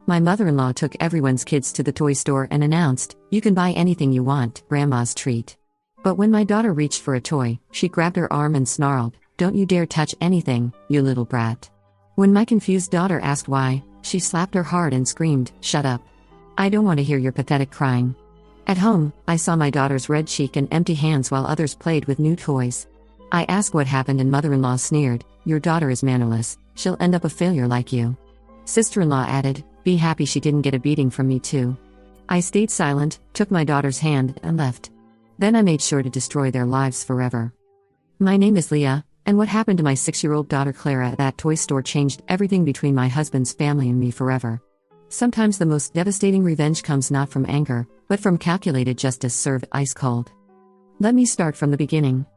My mother-in-law took everyone's kids to the toy store and announced, "You can buy anything you want, Grandma's treat." But when my daughter reached for a toy, she grabbed her arm and snarled, "Don't you dare touch anything, you little brat." When my confused daughter asked why, she slapped her hard and screamed, "Shut up. I don't want to hear your pathetic crying." At home, I saw my daughter's red cheek and empty hands while others played with new toys. I asked what happened and mother-in-law sneered, "Your daughter is mannerless, she'll end up a failure like you." Sister-in-law added, "Be happy she didn't get a beating from me too." I stayed silent, took my daughter's hand, and left. Then I made sure to destroy their lives forever. My name is Leah, and what happened to my 6-year-old daughter Clara at that toy store changed everything between my husband's family and me forever. Sometimes the most devastating revenge comes not from anger, but from calculated justice served ice cold. Let me start from the beginning.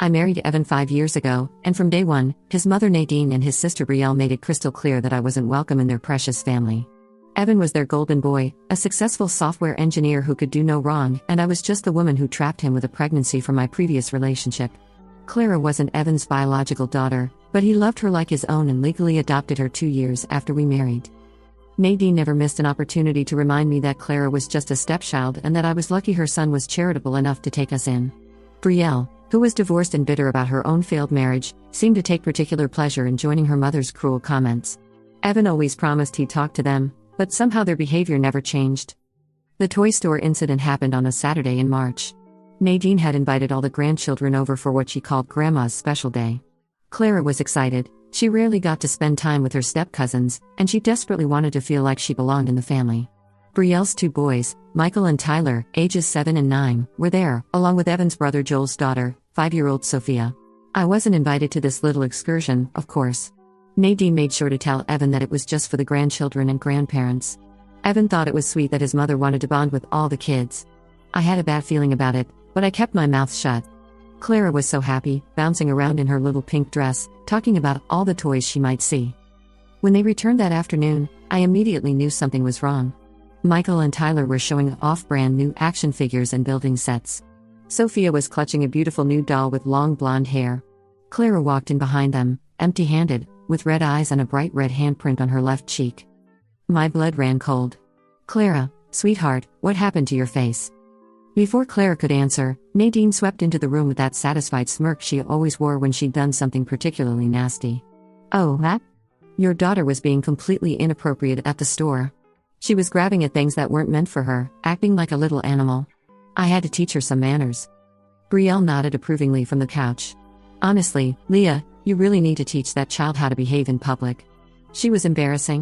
I married Evan 5 years ago, and from day one, his mother Nadine and his sister Brielle made it crystal clear that I wasn't welcome in their precious family. Evan was their golden boy, a successful software engineer who could do no wrong, and I was just the woman who trapped him with a pregnancy from my previous relationship. Clara wasn't Evan's biological daughter, but he loved her like his own and legally adopted her 2 years after we married. Nadine never missed an opportunity to remind me that Clara was just a stepchild and that I was lucky her son was charitable enough to take us in. Brielle, who was divorced and bitter about her own failed marriage, seemed to take particular pleasure in joining her mother's cruel comments. Evan always promised he'd talk to them, but somehow their behavior never changed. The toy store incident happened on a Saturday in March. Nadine had invited all the grandchildren over for what she called Grandma's special day. Clara was excited. She rarely got to spend time with her step-cousins, and she desperately wanted to feel like she belonged in the family. Brielle's 2 boys, Michael and Tyler, ages 7 and 9, were there, along with Evan's brother Joel's daughter, 5-year-old Sophia. I wasn't invited to this little excursion, of course. Nadine made sure to tell Evan that it was just for the grandchildren and grandparents. Evan thought it was sweet that his mother wanted to bond with all the kids. I had a bad feeling about it, but I kept my mouth shut. Clara was so happy, bouncing around in her little pink dress, talking about all the toys she might see. When they returned that afternoon, I immediately knew something was wrong. Michael and Tyler were showing off brand new action figures and building sets. Sophia was clutching a beautiful new doll with long blonde hair. Clara walked in behind them, empty-handed, with red eyes and a bright red handprint on her left cheek. My blood ran cold. "Clara, sweetheart, what happened to your face?" Before Clara could answer, Nadine swept into the room with that satisfied smirk she always wore when she'd done something particularly nasty. "Oh, that? Your daughter was being completely inappropriate at the store. She was grabbing at things that weren't meant for her, acting like a little animal. I had to teach her some manners." Brielle nodded approvingly from the couch. "Honestly, Leah, you really need to teach that child how to behave in public. She was embarrassing."